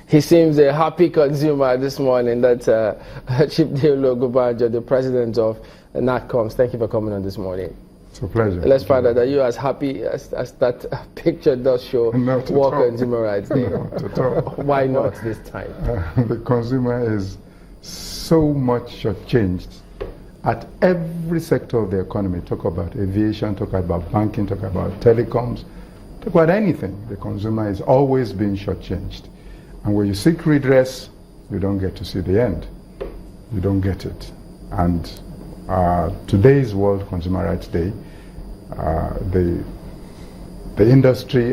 He seems a happy consumer this morning. That's Chief Deolu Ogunbajo, the president of NACOMS. Thank you for coming on this morning. It's a pleasure. Let's find out, are you as happy as that picture does show World Consumer Rights Day? Not at all. Why not this time? The consumer is so much shortchanged at every sector of the economy. Talk about aviation, talk about banking, talk about telecoms, talk about anything. The consumer is always being shortchanged. And when you seek redress, you don't get to see the end. You don't get it. And today's World Consumer Rights Day, the industry,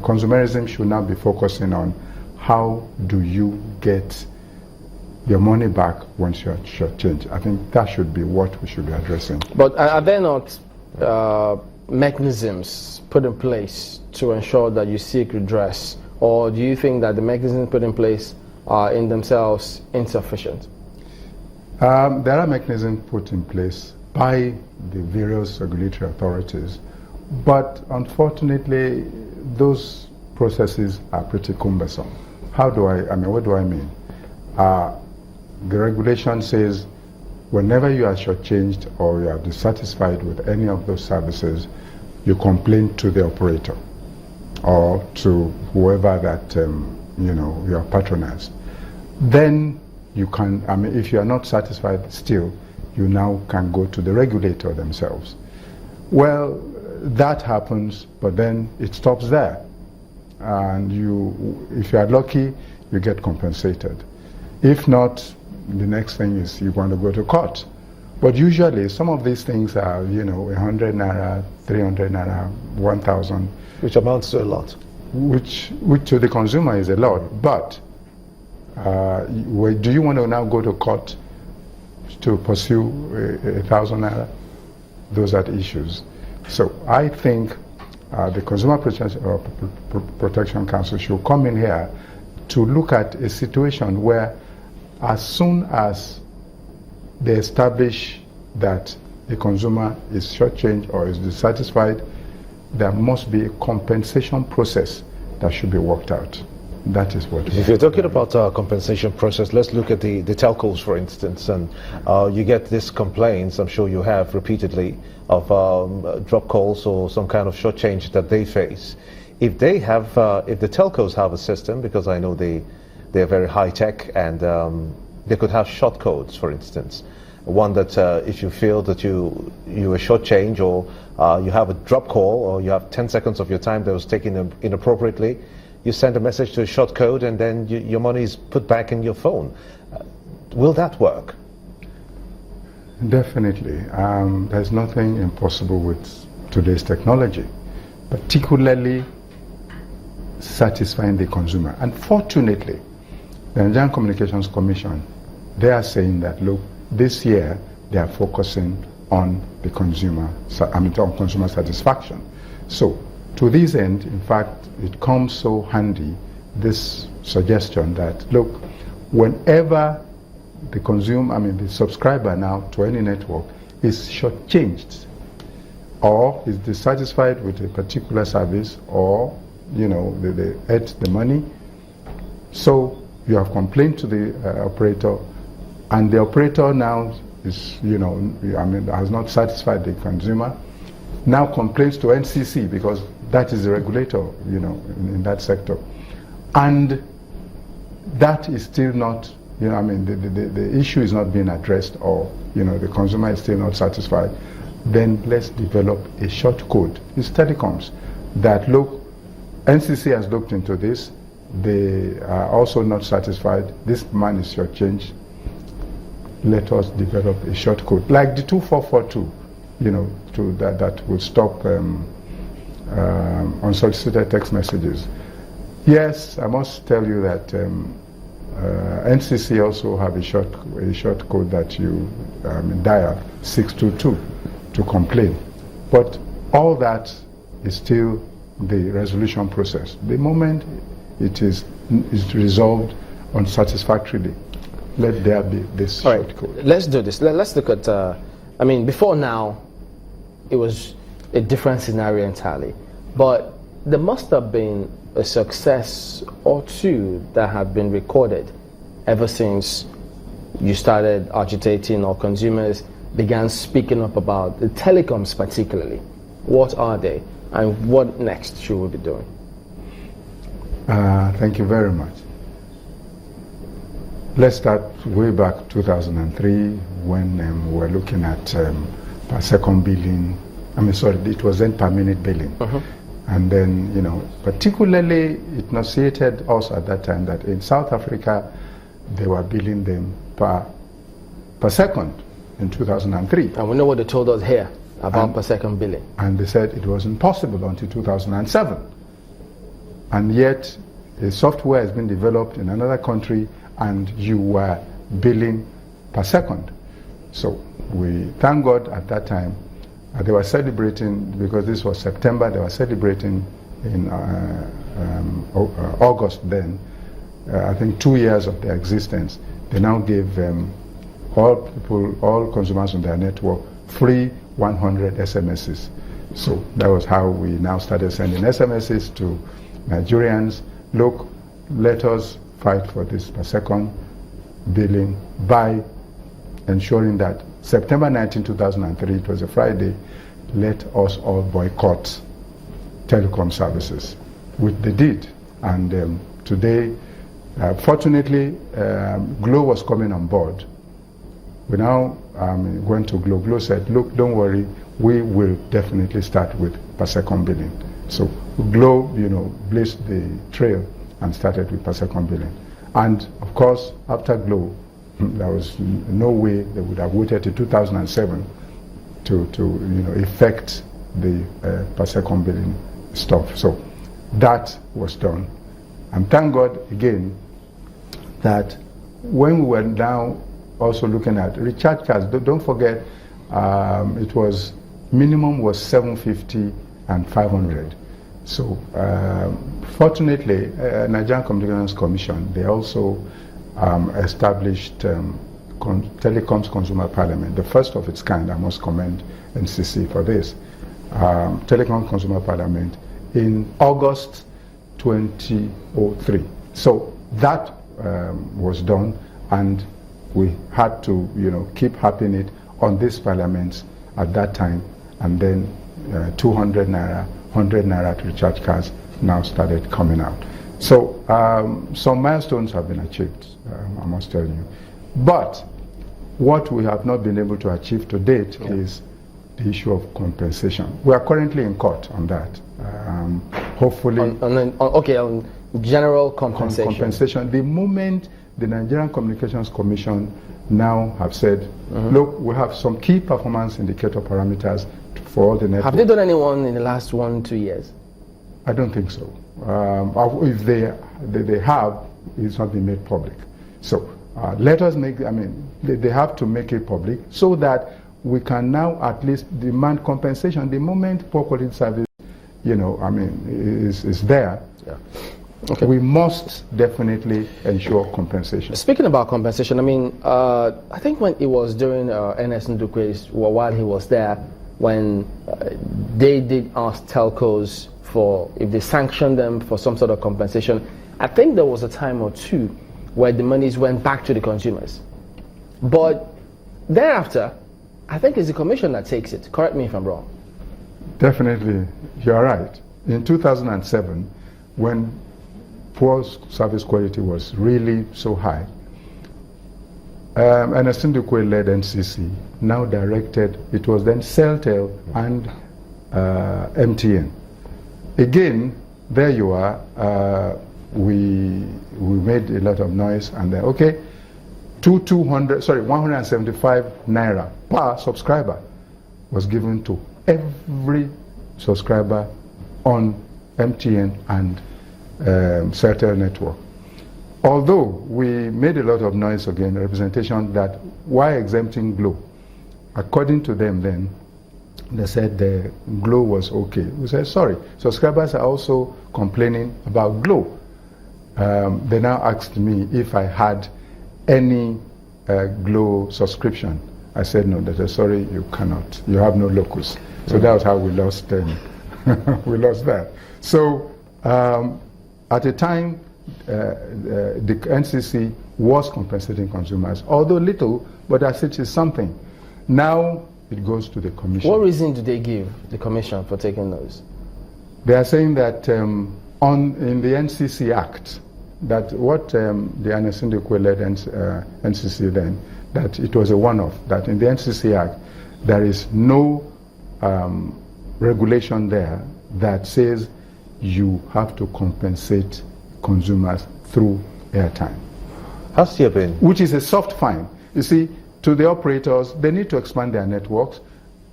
consumerism should now be focusing on how do you get your money back once you're shortchanged. I think that should be what we should be addressing. But are there not mechanisms put in place to ensure that you seek redress? Or do you think that the mechanisms put in place are in themselves insufficient? There are mechanisms put in place by the various regulatory authorities, but unfortunately, those processes are pretty cumbersome. What do I mean? The regulation says whenever you are shortchanged or you are dissatisfied with any of those services, you complain to the operator or to whoever that you are patronized. Then you can, if you are not satisfied still, you now can go to the regulator themselves. Well, that happens, but then it stops there. And if you are lucky, you get compensated. If not, the next thing is you're going to go to court. But usually, some of these things are, 100 naira, 300 naira, 1,000. Which amounts to a lot. Which to the consumer is a lot. But do you want to now go to court to pursue 1,000 naira? Those are the issues. So I think the Consumer Protection Council should come in here to look at a situation where as soon as they establish that the consumer is shortchanged or is dissatisfied, there must be a compensation process that should be worked out. That is what. If you're talking about a compensation process, let's look at the telcos, for instance, and you get these complaints, I'm sure you have repeatedly, of drop calls or some kind of shortchange that they face. If they have, if the telcos have a system, because I know they're very high tech, and they could have short codes, for instance. One that if you feel that you were shortchanged, or you have a drop call, or you have 10 seconds of your time that was taken inappropriately, you send a message to a short code, and then your money is put back in your phone. Will that work? Definitely. There's nothing impossible with today's technology, particularly satisfying the consumer. Unfortunately, the Nigerian Communications Commission, they are saying that, look, this year they are focusing on the consumer, on consumer satisfaction. So, to this end, in fact, it comes so handy, this suggestion that, look, whenever the subscriber now to any network is shortchanged or is dissatisfied with a particular service, or they ate the money, so you have complained to the operator, and the operator now is has not satisfied the consumer, now complains to NCC, because that is the regulator in that sector, and that is still not the issue is not being addressed, or the consumer is still not satisfied. Then let's develop a short code. It's telecoms that, look, NCC has looked into this, they are also not satisfied, this man is shortchanged, let us develop a short code like the 2442, that will stop unsolicited text messages. Yes, I must tell you that NCC also have a short code that you dial 622 to complain, but all that is still the resolution process. The moment it is resolved unsatisfactorily, let there be this short code. Let's do this. Let's look at. Before now, it was a different scenario entirely, but there must have been a success or two that have been recorded ever since you started agitating or consumers began speaking up about the telecoms particularly. What are they, and what next should we be doing? Thank you very much. Let's start way back 2003 when we were looking at per second billing. It was then per minute billing. And then, particularly it nauseated us at that time that in South Africa they were billing them per second in 2003. And we know what they told us here about per second billing. And they said it wasn't possible until 2007. And yet a software has been developed in another country and you were billing per second. So we thank God at that time. They were celebrating, because this was September, they were celebrating in August then, I think 2 years of their existence. They now gave all consumers on their network free 100 SMSs. So that was how we now started sending SMSs to Nigerians. Look, let us fight for this per second billing by ensuring that September 19, 2003, it was a Friday, let us all boycott telecom services, which they did. And today, fortunately, Glo was coming on board. We now went to Glo. Glo said, look, don't worry, we will definitely start with per second billing. So Glo, blazed the trail and started with per second billing. And of course, after Glo, there was no way they would have waited till 2007 to effect the per second billing stuff. So that was done. And thank God again that when we were now also looking at recharge cards, don't forget it was minimum was 750 and 500. So fortunately, Nigerian Communications Commission, they also established Telecoms Consumer Parliament, the first of its kind. I must commend NCC for this. Telecom Consumer Parliament in August 2003. So that was done, and we had to keep happening it on these parliaments at that time, and then 200 naira, 100 naira to recharge cards now started coming out. So some milestones have been achieved, I must tell you. But what we have not been able to achieve to date is the issue of compensation. We are currently in court on that. Hopefully... On general compensation. Compensation. The moment the Nigerian Communications Commission now have said, look, we have some key performance indicator parameters for all the networks. Have they done anyone in the last 1-2 years? I don't think so. If they have, it's not been made public. So let us make, they have to make it public so that we can now at least demand compensation. The moment poor quality service, is there, we must definitely ensure compensation. Speaking about compensation, I think when it was during NS Ndukwe's, while he was there, when they did ask telcos for, if they sanctioned them for some sort of compensation, I think there was a time or two where the monies went back to the consumers. But thereafter, I think it's the commission that takes it. Correct me if I'm wrong. Definitely, you're right. In 2007, when poor service quality was really so high, NS Ndukwe led NCC now directed, it was then Celtel and MTN. Again, there you are, we made a lot of noise, and then, 175 naira per subscriber was given to every subscriber on MTN and Celtel network. Although we made a lot of noise again, representation that why exempting Glo? According to them then, they said the Glo was okay. We said, sorry, subscribers are also complaining about Glo. They now asked me if I had any Glo subscription. I said no. They said, sorry, you cannot. You have no locus. So that was how we lost We lost that. So at the time, the NCC was compensating consumers, although little, but as it is something. Now it goes to the commission. What reason do they give the commission for taking those? They are saying that in the NCC Act, that what the Anasindekwe led NCC then, that it was a one-off, that in the NCC Act there is no regulation there that says you have to compensate consumers through airtime. Has there been? Which is a soft fine. You see, to the operators, they need to expand their networks.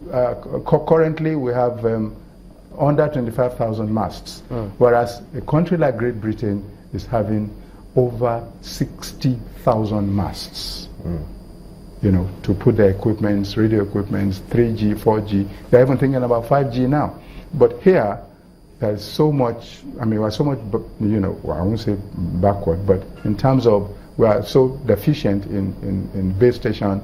Currently, we have under 25,000 masts, whereas a country like Great Britain is having over 60,000 masts. You know, to put their equipments, radio equipments, 3G, 4G. They're even thinking about 5G now. But here, there's so much, I mean, we're so much, you know, well, I won't say backward, but in terms of, we are so deficient in base station,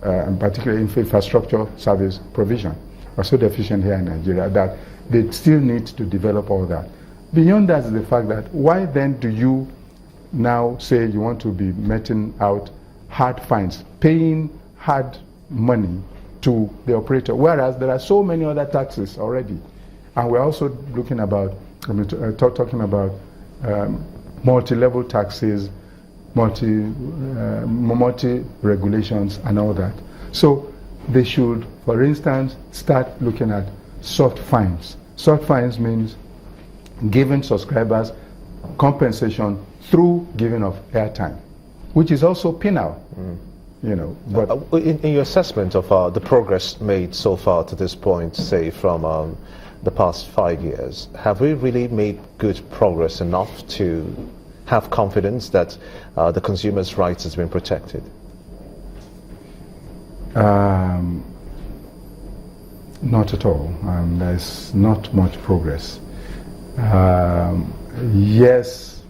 and particularly in infrastructure service provision. We're so deficient here in Nigeria that they still need to develop all that. Beyond that is the fact that why then do you now say you want to be meting out hard fines, paying hard money to the operator, whereas there are so many other taxes already. And we're also looking about, talking about multi-level taxes, multi-regulations and all that. So they should, for instance, start looking at soft fines. Soft fines means giving subscribers compensation through giving of airtime, which is also penal. You know, but in your assessment of the progress made so far to this point, say from the past 5 years, have we really made good progress enough to have confidence that the consumer's rights has been protected? Not at all. There's not much progress. Yes,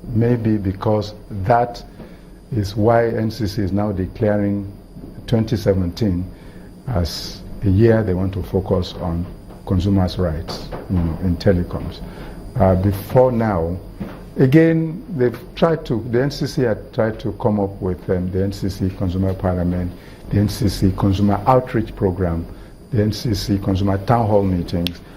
maybe because that is why NCC is now declaring 2017 as a year they want to focus on consumers' rights, you know, in telecoms. Before now, again, they've tried to, the NCC had tried to come up with the NCC Consumer Parliament, the NCC Consumer Outreach Program, the NCC Consumer Town Hall meetings,